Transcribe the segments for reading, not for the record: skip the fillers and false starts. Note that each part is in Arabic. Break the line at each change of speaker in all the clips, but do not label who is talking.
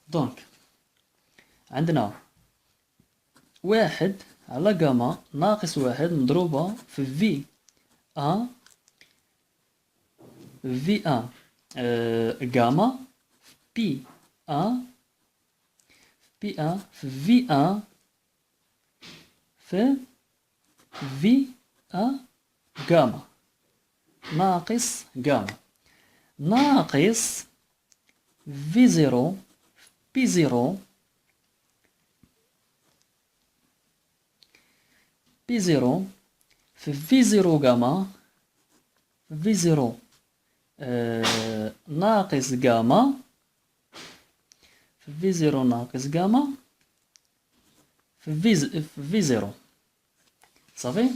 دونك عندنا واحد على جاما ناقص واحد مضروبة في في أ في أ جاما بي أ بي أ في في أ في في أ جاما ناقص جاما ناقص في زيرو بي زيرو بي زيرو في زيرو جاما في زيرو ناقص جاما في زيرو ناقص جاما في زيرو صافي.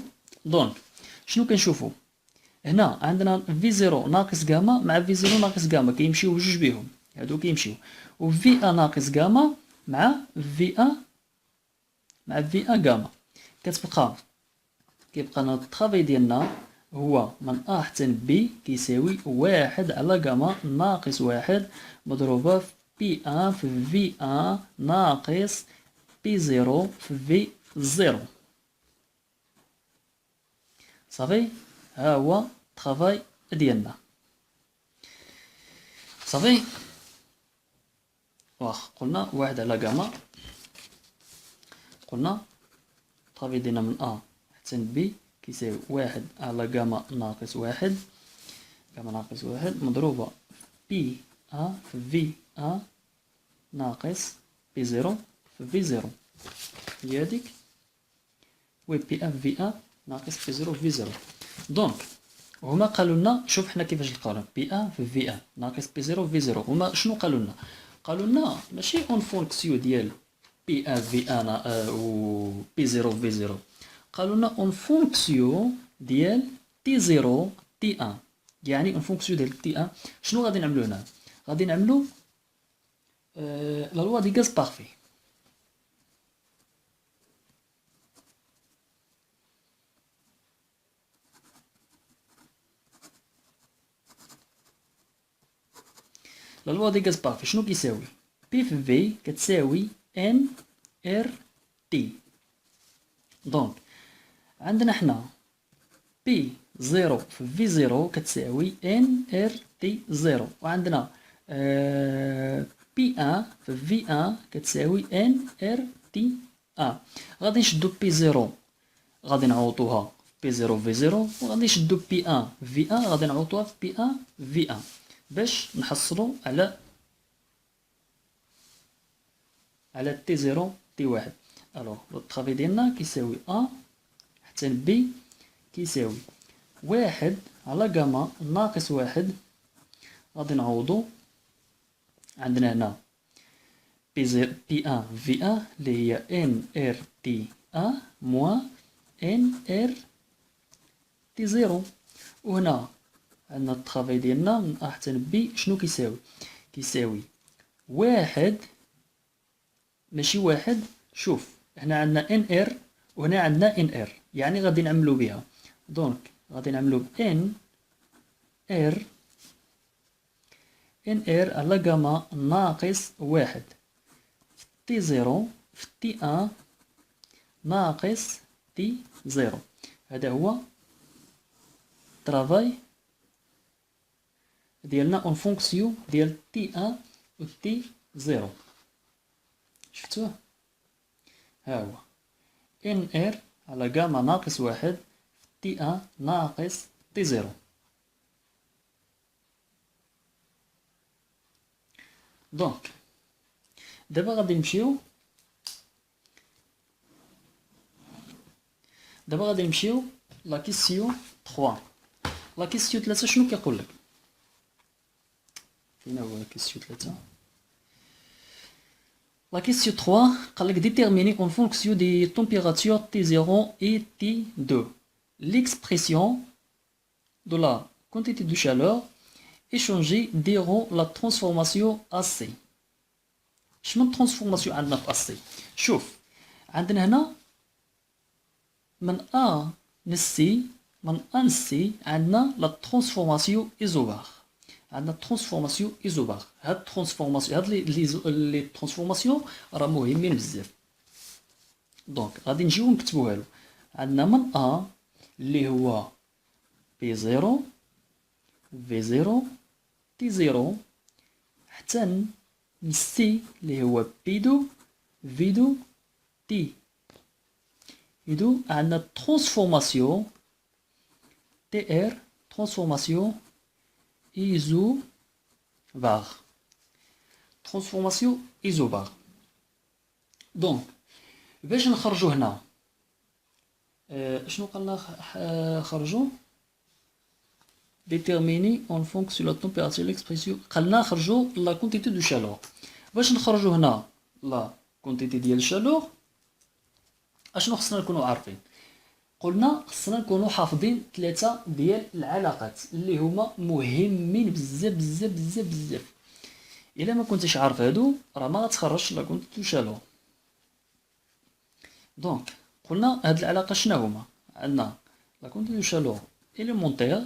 دونك شنو كنشوفو هنا؟ عندنا في زيرو ناقص جاما مع في زيرو ناقص جاما كيمشيو بجوج بيهم، هادو كيمشيو، و في ا ناقص جاما مع في ا جاما كيبقى لنا الطرافاي ديالنا هو من ا حتى بي كيساوي واحد على جاما ناقص واحد مضروبة في بي ان في في ان ناقص بي زيرو في في زيرو. صافي، ها هو الطرافاي ديالنا. صافي، واخ قلنا واحد على جاما، قلنا الطرافاي ديالنا من ا حتى بي كيساوي واحد على جاما ناقص واحد، جاما ناقص واحد مضروبة بي ا في في ا ناقص بي زيرو في في زيرو، هي هاديك، و بي ا في ا ناقص بي زيرو في زيرو. دونك هما قالوا لنا، شوف حنا كيفاش لقاونا بي ا في ا ناقص بي زيرو في زيرو. هما شنو قالوا لنا؟ قالوا لنا ماشي اون فونكسيون ديال بي ا في ا و بي زيرو في زيرو، قالوا لنا اون فونكسيون ديال تي زيرو تي ان، يعني اون فونكسيون ديال تي ان. شنو غادي نعملو هنا؟ غادي نعملو لا لوا دي غاز بارفي. لا لوا دي غاز بارفي شنو كيساوي؟ بي في في كتساوي ان ار تي. دونك عندنا حنا بي زيرو في في زيرو كتساوي ان ار تي زيرو، وعندنا بي ان في في ان كتساوي ان ار تي ان. غادي نشدو بي زيرو غادي نعوضوها بي زيرو في زيرو، وغادي نشدو بي ان في ان غادي نعوضوها في بي ان في ان باش نحصلو على تي زيرو تي واحد. الوغ لو طرافي ديالنا كيساوي ا حتى بي كيساوي واحد على جاما ناقص واحد، غادي نعوضو عندنا هنا بي ان في ان اللي هي ان ار تي ان موان ان ار تي زيرو، وهنا عندنا الطرافاي ديالنا من ا حتى بي شنو كيساوي؟ كيساوي واحد ماشي واحد. شوف هنا عندنا ان ار وهنا عندنا ان ار، يعني غادي نعملو بها. دونك غادي نعملو ان ار على جاما ناقص واحد في تي زيرو في تي ان ناقص تي زيرو. هذا هو الترافاي ديالنا اون فونكسيون ديال تي ان و تي زيرو. شفتوه؟ ها هو ان ار على جاما ناقص واحد في تي ان ناقص تي زيرو. دونك دابا غادي نمشيو لا كيسيون 3. لا كيسيون 3 شنو كيقول لك؟ فين هو لا كيسيون 3؟ لا كيسيون 3 قال لك déterminer en fonction des températures T0 et T2 l'expression de la quantité de chaleur échangée durant la transformation AC. شنو الترانسفورماسيون عندنا في AC؟ شوف عندنا هنا من A نسي عندنا لا ترانسفورماسيون ايزوبار. عندنا ترانسفورماسيون ايزوبار. هاد الترانسفورماسيون هاد لي ترانسفورماسيون راه مهمين بزاف. دونك غادي نجيو نكتبوها له. عندنا من ا اللي هو بي زيرو في زيرو تي زيرو حتى سي اللي هو بي دو في دو تي. إذو عندنا ترانسفورماسيون تي ار ترانسفورماسيون ايزو بار. ترانسفورماسيون ايزو بار. دونك باش نخرجو هنا شنو قالنا خرجو déterminer en fonction de la température l'expression قالنا نخرجو لا كونتيتي دو شالور. باش نخرجو هنا لا كونتيتي ديال الشالور اشنو خصنا نكونوا عارفين؟ قلنا خصنا نكونوا حافظين ثلاثه ديال العلاقات اللي هما مهمين بزاف بزاف بزاف بزاف. الا ما كنتيش عارف هادو راه ما غتخرجش لا كونتيتي دو شالور. دونك قلنا هاد العلاقه شنو هما؟ عندنا لا كونتيتي دو شالور élémentaire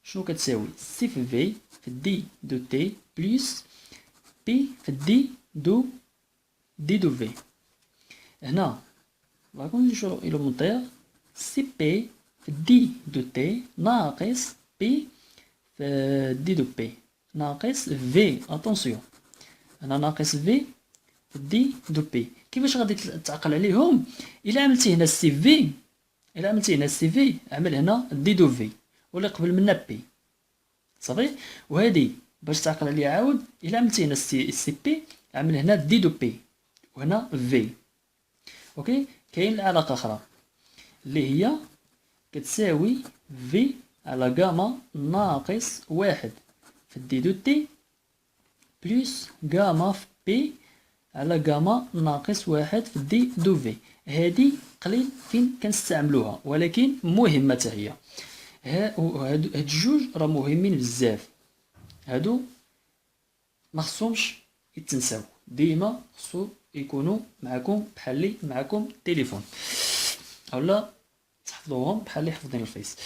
شنو كتساوي سي في في في دي دو تي بلس بي في دي دو في. هنا لا كونتيتي دو شالور élémentaire سي بي في دي دو تي ناقص بي في دي دو بي ناقص في. اتونسيون هنا ناقص في في دي دو بي. كيفاش غادي تعقل عليهم؟ الا عملتي هنا السي في عمل هنا دي دو في واللي قبل منها بي صافي. وهذه باش تعقل عليها عاود الا عملتي هنا السي بي عمل هنا دي دو بي وهنا في. اوكي. كاين العلاقه اخرى اللي هي كتساوي في على غاما ناقص واحد في دي دو تي بلس غاما في بي على غاما ناقص واحد في دي دو في. هادي قليل فين كنستعملوها ولكن مهمه حتى هي. هاد الجوج راه مهمين بزاف. هادو ما خصهمش يتنساو ديما خصو يكونوا معكم بحال اللي معكم التليفون اولا تحفظوهم بحال اللي حفظين الفيس.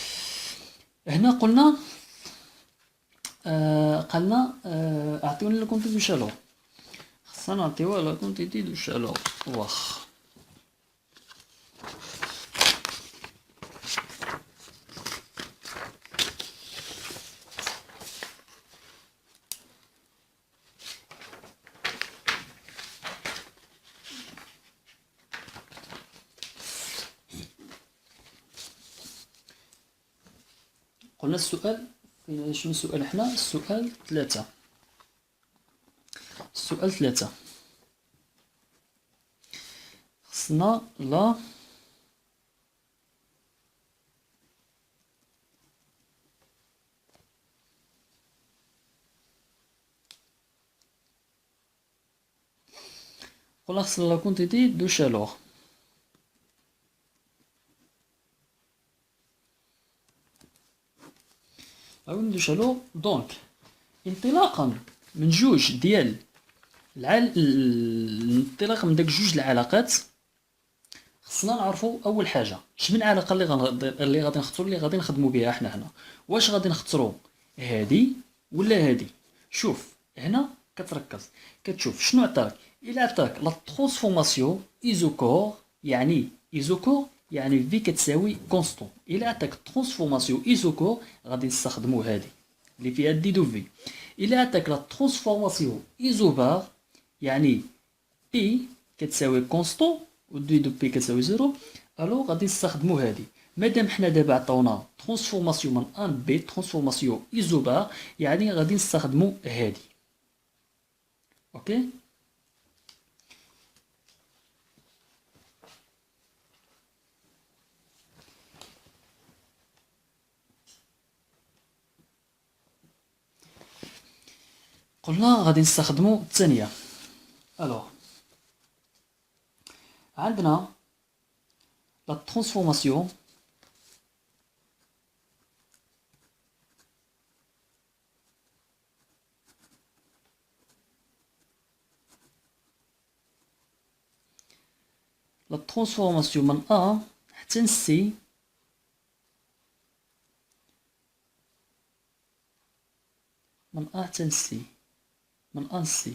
هنا قلنا اعطيوني لا كونتيتي دو شالور. خصنا نعطيوها لا كونتيتي دو شالور. واخ قلنا السؤال شنو السؤال؟ حنا السؤال 3. السؤال 3 خصنا لا قلنا خصنا لا كونتيتي دو شالور. دو شالور. دونك انطلاقا من جوج ديال انطلاقا من داك جوج العلاقات خصنا نعرفوا اول حاجه شمن علاقه اللي غادي نخدموا بها حنا هنا. واش غادي نختاروا هادي ولا هادي؟ شوف هنا كتركز كتشوف شنو عطاك. الا عطاك لا ترانسفورماسيون ايزوكور يعني في كتساوي كونستون. الا عطاك ترانسفورماسيون ايزوكور غادي نستخدموا هادي اللي فيها دي دو في. الا عطاك لا ترانسفورماسيون ايزوبار يعني بي كتساوي كونستون و دي دو بي كتساوي زيرو الو غادي نستخدموا هادي. مادام حنا دابا عطاونا ترانسفورماسيون من ان بي ترانسفورماسيون ايزوبار يعني غادي نستخدموا هادي. اوكي. قلنا غادي نستخدموا الثانيه. الوغ عندنا لا ترانسفورماسيون من A حتى C من أ حتى لسي، من أ لسي.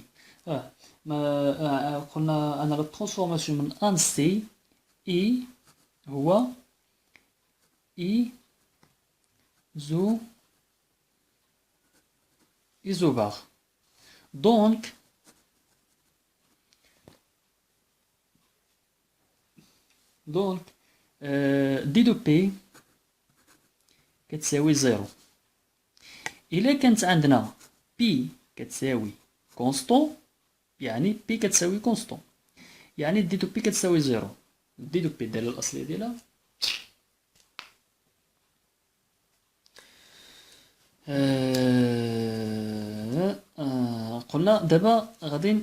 قلنا أنا لا ترانسفورماسيون من أ لسي إي هو إي زو إيزوبار. دونك دي دو بي كتساوي زيرو. إلا كانت عندنا بي كتساوي كونستون، يعني بي كتساوي كونستون، يعني دي دو بي كتساوي زيرو. دي دو بي الدالة الأصلية ديالها قلنا دابا غادي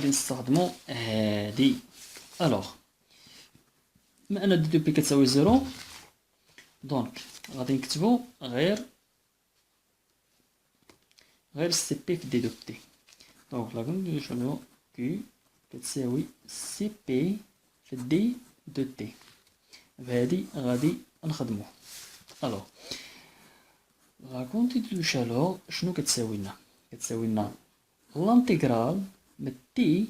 نستخدمو هادي. الوغ بما ان دي دو بي كتساوي زيرو، دونك غادي نكتبو غير سي بي في دي دو تي. دونك لا كونديسيون كي كتساوي سي بي في دي دو تي. بهادي غادي نخدمو. الوغ لا كونتيتيو شنو كتساوي لنا؟ كتساوي لنا لانتيغرال من تي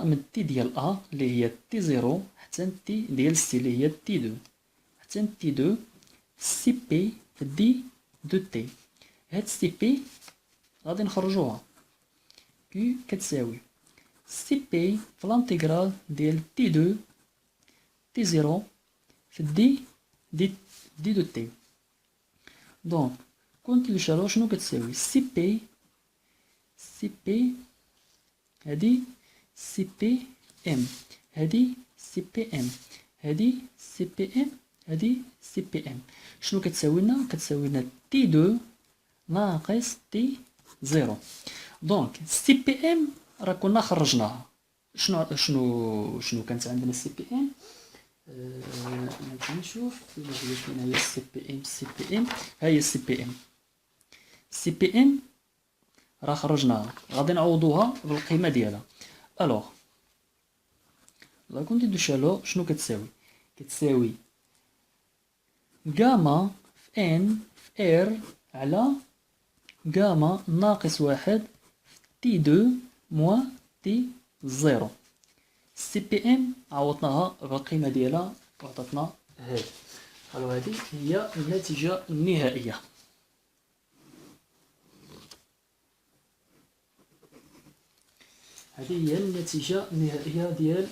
من تي ديال ا اللي هي تي زيرو حتى تي ديال سي اللي هي تي دو، حتى تي دو سي بي في دي دو تي. هاد سي بي غادي نخرجوها كي كتساوي سي بي في لانتيغرال ديال تي دو تي زيرو في دي دو تي. دونك كونتينيو شالور شنو كتساوي سي بي هادي سي بي ام، هادي سي بي ام، هادي سي بي ام، هادي سي بي ام. شنو كتساوي لنا؟ كتساوي لنا تي دو ناقص تي زيرو. دونك سي بي ام راه كنا خرجناها. شنو كانت عندنا سي بي ام؟ نشوف فين هي السي بي ام. سي بي ام ها هي السي بي ام. سي بي ام راه خرجناها، غادي نعوضوها بالقيمه ديالها. الوغ لا كونتي دو شالور شنو كتساوي؟ كتساوي غاما في ان في ار على غاما ناقص واحد تي دو موان تي زيرو. سي بي ام عوضناها بالقيمه ديالها وعطاتنا هذه. الو هذه هي النتيجه النهائيه. هذه هي النتيجه النهائيه ديال